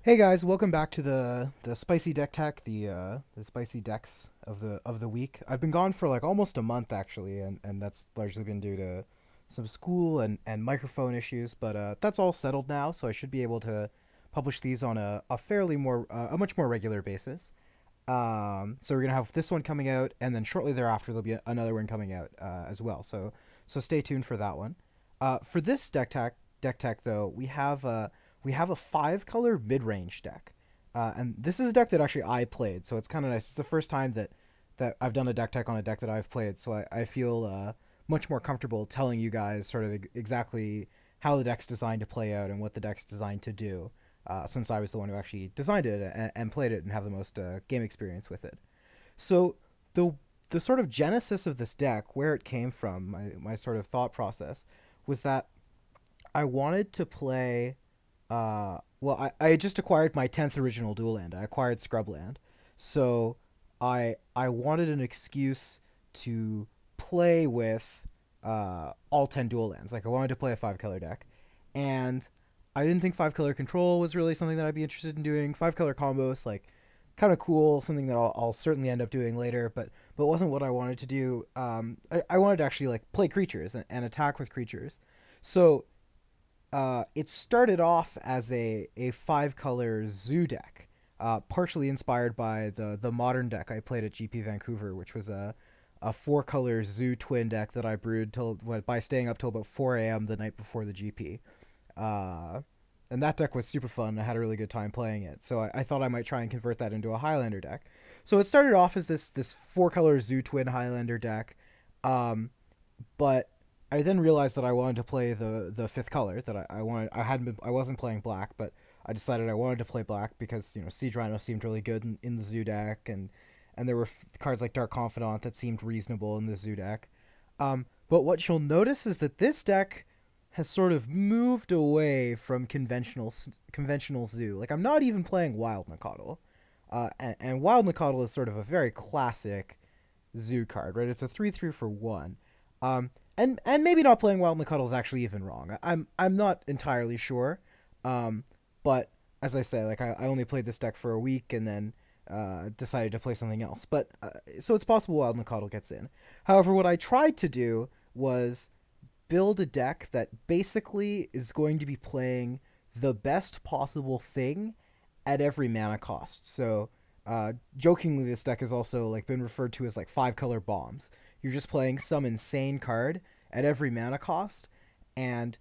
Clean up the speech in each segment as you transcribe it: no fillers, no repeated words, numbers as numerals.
Hey guys, welcome back to the spicy deck tech, the spicy decks of the week. I've been gone for like almost a month actually, and that's largely been due to some school and microphone issues. But that's all settled now, so I should be able to publish these on a fairly more a much more regular basis. So we're gonna have this one coming out, and then shortly thereafter there'll be another one coming out as well. So stay tuned for that one. For this deck tech though, we have a five color mid range deck, and this is a deck that actually I played, so it's kind of nice. It's the first time that I've done a deck tech on a deck that I've played, so I feel much more comfortable telling you guys sort of exactly how the deck's designed to play out and what the deck's designed to do since I was the one who actually designed it and played it and have the most game experience with it. So the the sort of genesis of this deck, where it came from, my sort of thought process, was that I wanted to play. I had just acquired my 10th original dual land. I acquired Scrubland, so I wanted an excuse to play with all 10 dual lands. Like I wanted to play a five color deck, and I didn't think five color control was really something that I'd be interested in doing. Five color combos, like kind of cool, something that I'll certainly end up doing later, but wasn't what I wanted to do. I wanted to actually like play creatures and attack with creatures. So it started off as a five color zoo deck, partially inspired by the modern deck I played at GP Vancouver, which was a four color zoo twin deck that I brewed by staying up till about 4 a.m. the night before the GP. Uh, and that deck was super fun. I had a really good time playing it. So I thought I might try and convert that into a Highlander deck. So it started off as this four color zoo twin Highlander deck. Um, but I then realized that I wanted to play the fifth color that I wasn't playing black, but I decided I wanted to play black because Siege Rhino seemed really good in the zoo deck, and there were cards like Dark Confidant that seemed reasonable in the zoo deck. But what you'll notice is that this deck has sort of moved away from conventional zoo. Like I'm not even playing Wild Nacatl, and Wild Nacatl is sort of a very classic zoo card, right? It's a 3/3 for one. And maybe not playing Wild Nacatl is actually even wrong. I'm not entirely sure. Um, but as I say, like I only played this deck for a week and then decided to play something else. But so it's possible Wild Nacatl gets in. However, what I tried to do was build a deck that basically is going to be playing the best possible thing at every mana cost. So, jokingly, this deck has also like been referred to as like five color bombs. You're just playing some insane card at every mana cost, and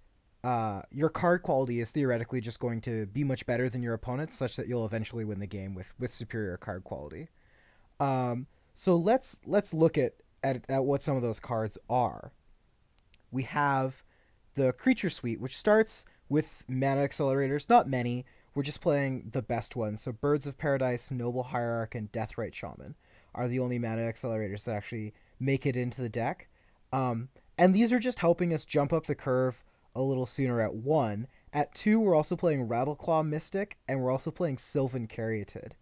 your card quality is theoretically just going to be much better than your opponent's, such that you'll eventually win the game with superior card quality. So let's look at what some of those cards are. We have the creature suite, which starts with mana accelerators. Not many. We're just playing the best ones. So Birds of Paradise, Noble Hierarch, and Deathrite Shaman are the only mana accelerators that actually make it into the deck. And these are just helping us jump up the curve a little sooner at one. At two, we're also playing Rattleclaw Mystic, and we're also playing Sylvan Caryatid.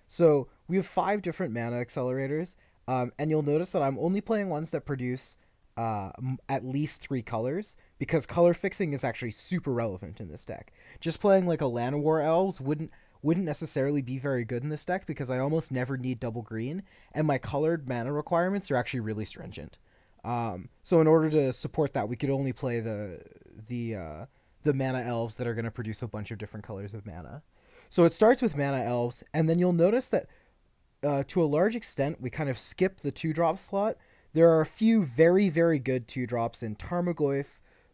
So we have five different mana accelerators, and you'll notice that I'm only playing ones that produce at least three colors because color fixing is actually super relevant in this deck. Just playing like a Llanowar Elves wouldn't necessarily be very good in this deck because I almost never need double green, and my colored mana requirements are actually really stringent. So in order to support that, we could only play the mana elves that are going to produce a bunch of different colors of mana. So it starts with mana elves, and then you'll notice that to a large extent we kind of skip the two drop slot. There are a few very very good two drops in Tarmogoyf,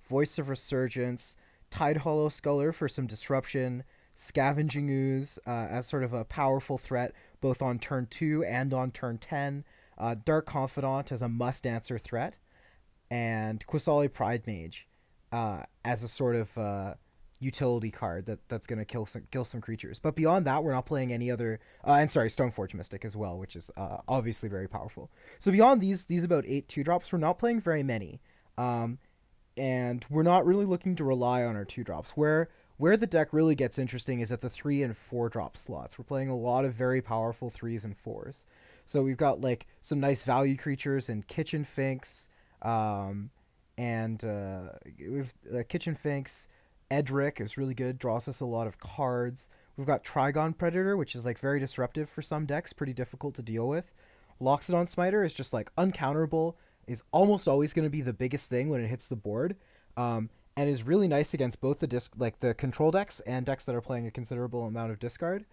Voice of Resurgence, Tide Hollow Sculler for some disruption, Scavenging Ooze as sort of a powerful threat both on turn 2 and on turn 10, Dark Confidant as a must answer threat, and Quasali Pride Mage as a sort of utility card that's going to kill some creatures. But beyond that, we're not playing any other. And sorry, Stoneforge Mystic as well, which is obviously very powerful. So beyond these about eight two drops, we're not playing very many, um, and we're not really looking to rely on our two drops. Where the deck really gets interesting is at the three and four drop slots. We're playing a lot of very powerful threes and fours. So we've got like some nice value creatures in Kitchen Finks, um, and we've Kitchen Finks. Edric is really good, draws us a lot of cards. We've got Trigon Predator, which is like very disruptive for some decks, pretty difficult to deal with. Loxodon Smiter is just like uncounterable, is almost always going to be the biggest thing when it hits the board, and is really nice against both the control decks and decks that are playing a considerable amount of discard.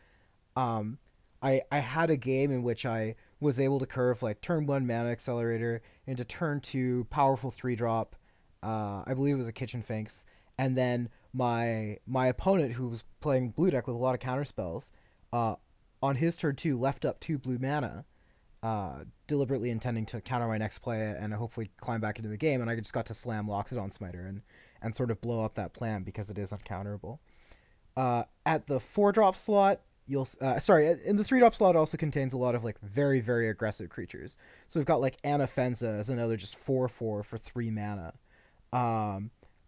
Um, I had a game in which I was able to curve like turn one Mana Accelerator into turn two powerful 3-drop. I believe it was a Kitchen Finks, and then my opponent, who was playing blue deck with a lot of counter spells, uh, on his turn two left up 2 blue mana, deliberately intending to counter my next play and hopefully climb back into the game, and I just got to slam Loxodon Smiter and sort of blow up that plan because it is uncounterable. At the 4-drop slot, in the 3-drop slot, it also contains a lot of like very very aggressive creatures. So we've got like Anafenza as another just 4/4 for 3 mana.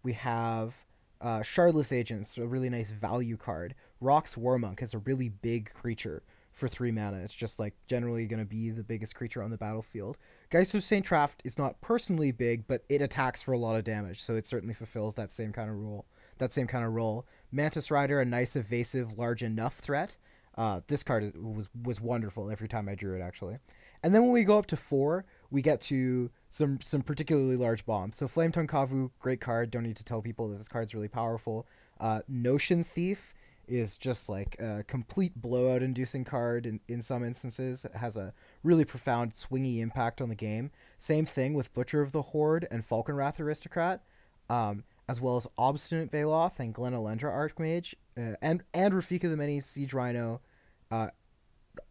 We have Shardless Agents, a really nice value card. Rock's Warmonk is a really big creature for 3 mana. It's just like generally going to be the biggest creature on the battlefield. Geist of Saint Traft is not personally big, but it attacks for a lot of damage, so it certainly fulfills that same kind of role. Mantis Rider, a nice evasive, large enough threat. This card was wonderful every time I drew it, actually. And then when we go up to 4, we get to some particularly large bombs. So Flame Tongue Kavu, great card. Don't need to tell people that this card's really powerful. Notion Thief is just like a complete blowout inducing card in some instances. It has a really profound swingy impact on the game. Same thing with Butcher of the Horde and Falconwrath Aristocrat, as well as Obstinate Baloth and Glenalendra Archmage, and Rafika the Many Siege Rhino.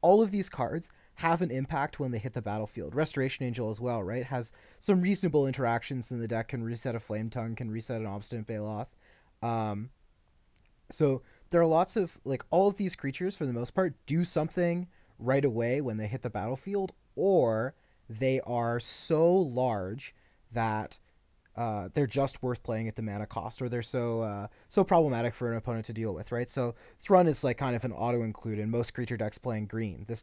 All of these cards have an impact when they hit the battlefield. Restoration Angel as well, right? Has some reasonable interactions in the deck, can reset a Flame Tongue, can reset an Obstinate Baloth. So there are lots of, like, all of these creatures, for the most part, do something right away when they hit the battlefield, or they are so large that they're just worth playing at the mana cost, or they're so problematic for an opponent to deal with, right? So Thrun is like kind of an auto include in most creature decks playing green. This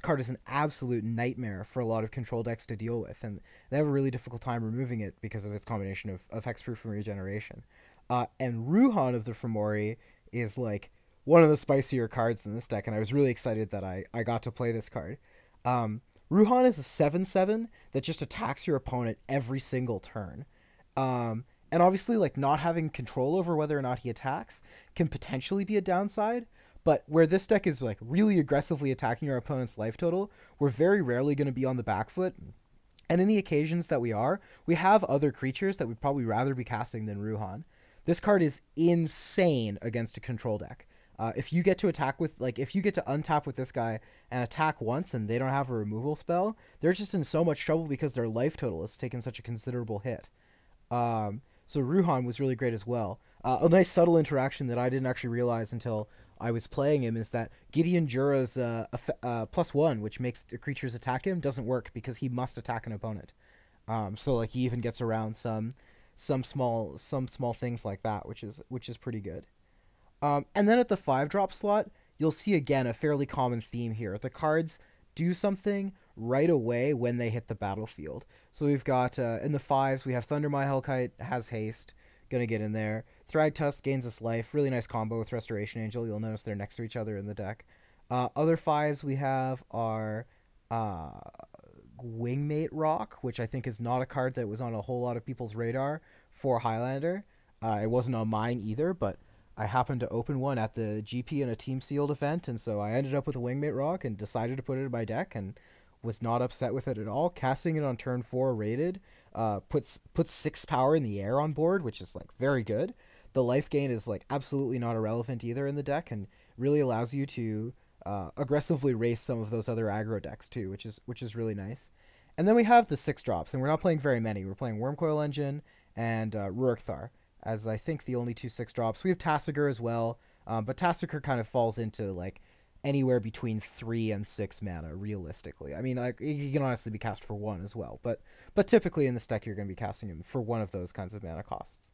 card is an absolute nightmare for a lot of control decks to deal with, and they have a really difficult time removing it because of its combination of hexproof and regeneration. And Ruhan of the Fomori is like one of the spicier cards in this deck, and I was really excited that I got to play this card. Ruhan is a 7/7 that just attacks your opponent every single turn. And obviously, like, not having control over whether or not he attacks can potentially be a downside. But where this deck is like really aggressively attacking our opponent's life total, we're very rarely going to be on the back foot. And in the occasions that we have other creatures that we'd probably rather be casting than Ruhan. This card is insane against a control deck. If you get to untap with this guy and attack once and they don't have a removal spell, they're just in so much trouble because their life total has taken such a considerable hit. So Ruhan was really great as well. A nice subtle interaction that I didn't actually realize until I was playing him is that Gideon Jura's +1, which makes creatures attack him, doesn't work because he must attack an opponent. So like he even gets around some small things like that, which is pretty good. And then at the 5-drop slot, you'll see again a fairly common theme here. The cards do something right away when they hit the battlefield. So we've got, in the 5s, we have Thundermaw Hellkite, has haste, gonna get in there. Thragtusk gains us life, really nice combo with Restoration Angel. You'll notice they're next to each other in the deck. Other 5s we have are Wingmate Rock, which I think is not a card that was on a whole lot of people's radar for Highlander. It wasn't on mine either, but I happened to open one at the GP in a team sealed event, and so I ended up with a Wingmate Rock and decided to put it in my deck and was not upset with it at all. Casting it on turn 4 rated puts 6 power in the air on board, which is like very good. The life gain is like absolutely not irrelevant either in the deck, and really allows you to aggressively race some of those other aggro decks too, which is really nice. And then we have the 6-drops, and we're not playing very many. We're playing Wormcoil Engine and Rurikthar as I think the only 2 6-drops. We have Tassiger as well, but Tassiger kind of falls into like anywhere between 3 and 6 mana realistically. I mean, like he can honestly be cast for 1 as well, but typically in this deck you're going to be casting him for one of those kinds of mana costs.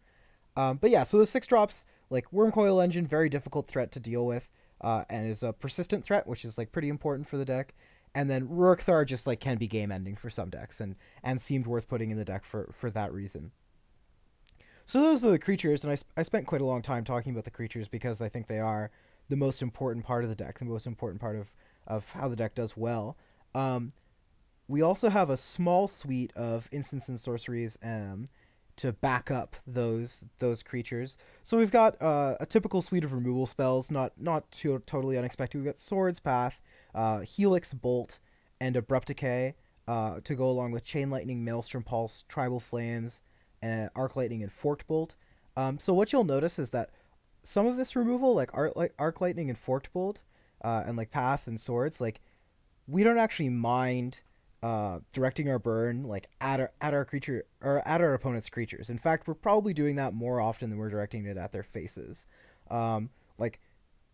But yeah, so the 6-drops, like Wormcoil Engine, very difficult threat to deal with, and is a persistent threat, which is like pretty important for the deck. And then Rurikthar just like can be game ending for some decks, and seemed worth putting in the deck for that reason. So those are the creatures, and I spent quite a long time talking about the creatures because I think they are the most important part of the deck, the most important part of how the deck does well. Um, we also have a small suite of instants and sorceries to back up those creatures. So we've got a typical suite of removal spells, not totally unexpected. We've got Swords Path, Helix Bolt, and Abrupt Decay to go along with Chain Lightning, Maelstrom Pulse, Tribal Flames, and Arc Lightning and Forked Bolt. So what you'll notice is that some of this removal, like Arc Lightning and Forked Bolt, and like Path and Swords, like we don't actually mind directing our burn like at our creature or at our opponent's creatures. In fact, we're probably doing that more often than we're directing it at their faces. Like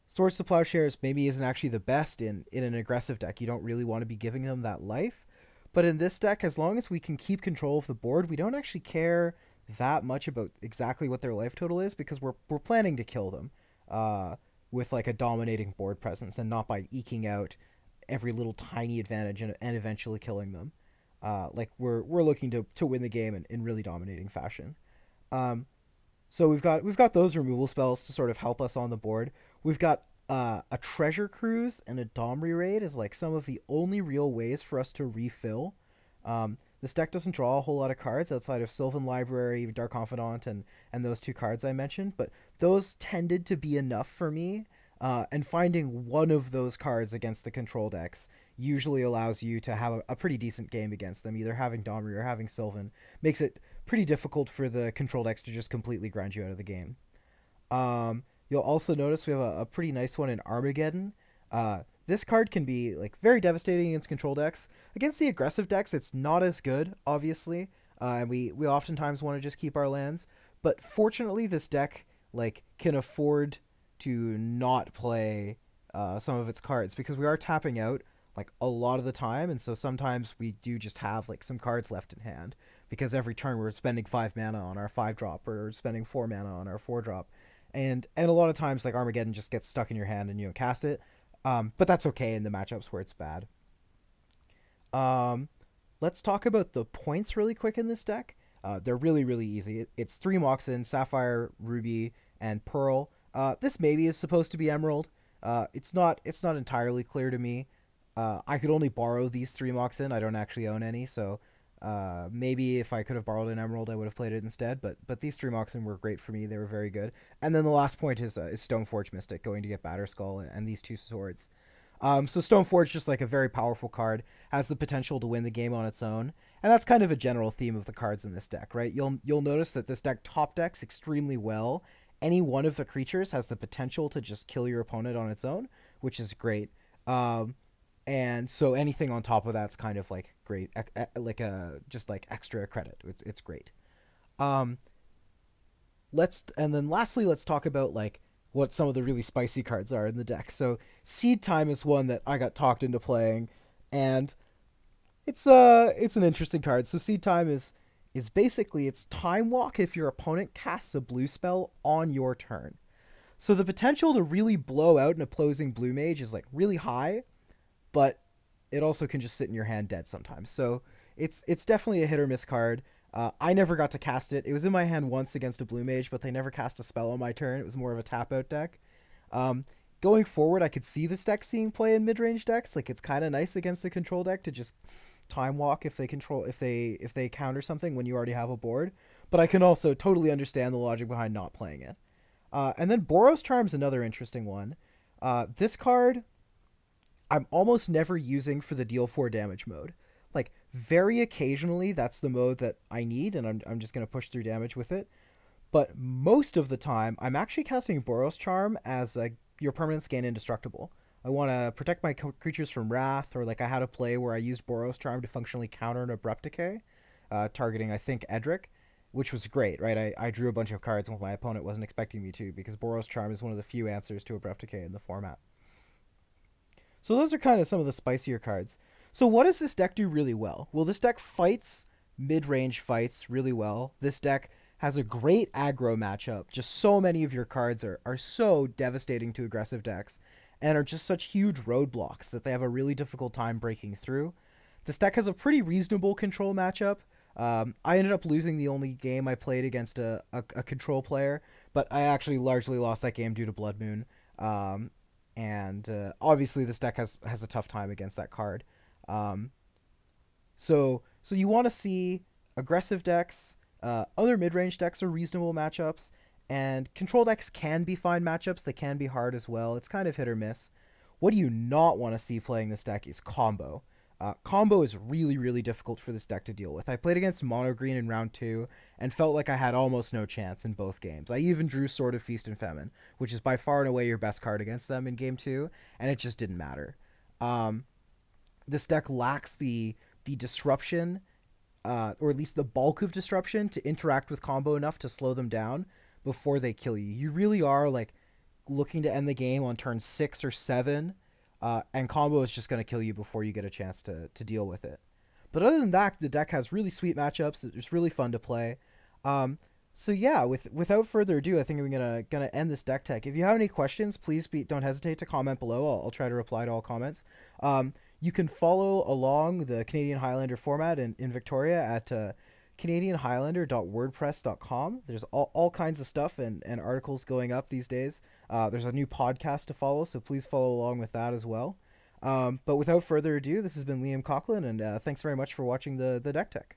Swords to Plowshares maybe isn't actually the best in an aggressive deck. You don't really want to be giving them that life. But in this deck, as long as we can keep control of the board, we don't actually care that much about exactly what their life total is because we're planning to kill them with like a dominating board presence and not by eking out every little tiny advantage and eventually killing them. Like we're looking to win the game in really dominating fashion. Um, so we've got those removal spells to sort of help us on the board. We've got a treasure cruise and a Domri raid is like some of the only real ways for us to refill. This deck doesn't draw a whole lot of cards outside of Sylvan Library, Dark Confidant, and those two cards I mentioned, but those tended to be enough for me. And finding one of those cards against the control decks usually allows you to have a pretty decent game against them. Either having Domri or having Sylvan makes it pretty difficult for the control decks to just completely grind you out of the game. You'll also notice we have a pretty nice one in Armageddon. This card can be like very devastating against control decks. Against the aggressive decks, it's not as good, obviously, and we oftentimes want to just keep our lands. But fortunately, this deck like can afford to not play some of its cards because we are tapping out like a lot of the time, and so sometimes we do just have like some cards left in hand because every turn we're spending 5 mana on our 5 drop or spending 4 mana on our 4 drop, and a lot of times like Armageddon just gets stuck in your hand and you don't cast it. But that's okay in the matchups where it's bad. Um, let's talk about the points really quick in this deck. They're really easy. It's 3 Moxen, Sapphire, Ruby, and Pearl. This maybe is supposed to be Emerald. It's not entirely clear to me. I could only borrow these 3 Moxen. I don't actually own any, so maybe if I could have borrowed an Emerald, I would have played it instead. But these 3 Moxen were great for me. They were very good. And then the last point is Stoneforge Mystic going to get Batterskull and these two swords. So Stoneforge, just like a very powerful card, has the potential to win the game on its own, and that's kind of a general theme of the cards in this deck, right? You'll notice that this deck top decks extremely well. Any one of the creatures has the potential to just kill your opponent on its own, which is great. And so anything on top of that's kind of like great, like a just like extra credit. It's great. Um, lastly let's talk about like what some of the really spicy cards are in the deck. So Seed Time is one that I got talked into playing, and it's an interesting card. So Seed Time is basically it's Time Walk if your opponent casts a blue spell on your turn. So the potential to really blow out an opposing blue mage is like really high, but it also can just sit in your hand dead sometimes. So it's definitely a hit or miss card. I never got to cast it. It was in my hand once against a blue mage, but they never cast a spell on my turn. It was more of a tap out deck. Going forward, I could see this deck seeing play in mid range decks. Like it's kind of nice against the control deck to just time walk if they counter something when you already have a board. But I can also totally understand the logic behind not playing it. And then Boros Charm's another interesting one. This card I'm almost never using for the deal 4 damage mode. Like very occasionally that's the mode that I need and I'm just going to push through damage with it. But most of the time I'm actually casting Boros Charm as your permanents gain indestructible. I want to protect my creatures from wrath, or like I had a play where I used Boros Charm to functionally counter an Abrupt Decay, targeting I think Edric, which was great, right? I drew a bunch of cards when my opponent wasn't expecting me to because Boros Charm is one of the few answers to Abrupt Decay in the format. So those are kind of some of the spicier cards. So what does this deck do really well? Well, this deck fights mid-range fights really well. This deck has a great aggro matchup. Just so many of your cards are so devastating to aggressive decks and are just such huge roadblocks that they have a really difficult time breaking through. This deck has a pretty reasonable control matchup. I ended up losing the only game I played against a control player, but I actually largely lost that game due to Blood Moon. and obviously this deck has a tough time against that card. Um, so you want to see aggressive decks. Other mid range decks are reasonable matchups, and control decks can be fine matchups. They can be hard as well. It's kind of hit or miss. What do you not want to see playing this deck is combo. Combo is really, really difficult for this deck to deal with. I played against Mono Green in round two and felt like I had almost no chance in both games. I even drew Sword of Feast and Famine, which is by far and away your best card against them in game two, and it just didn't matter. Um, this deck lacks the disruption, or at least the bulk of disruption, to interact with combo enough to slow them down before they kill you. You really are like looking to end the game on turn 6 or 7, and combo is just going to kill you before you get a chance to deal with it. But other than that, the deck has really sweet matchups. It's really fun to play. Um, so yeah, without further ado, I think I'm gonna end this deck tech. If you have any questions, please don't hesitate to comment below. I'll try to reply to all comments. You can follow along the Canadian Highlander format in Victoria at canadianhighlander.wordpress.com. There's all kinds of stuff and articles going up these days. There's a new podcast to follow, so please follow along with that as well. But without further ado, this has been Liam Coughlan, and thanks very much for watching the Deck Tech.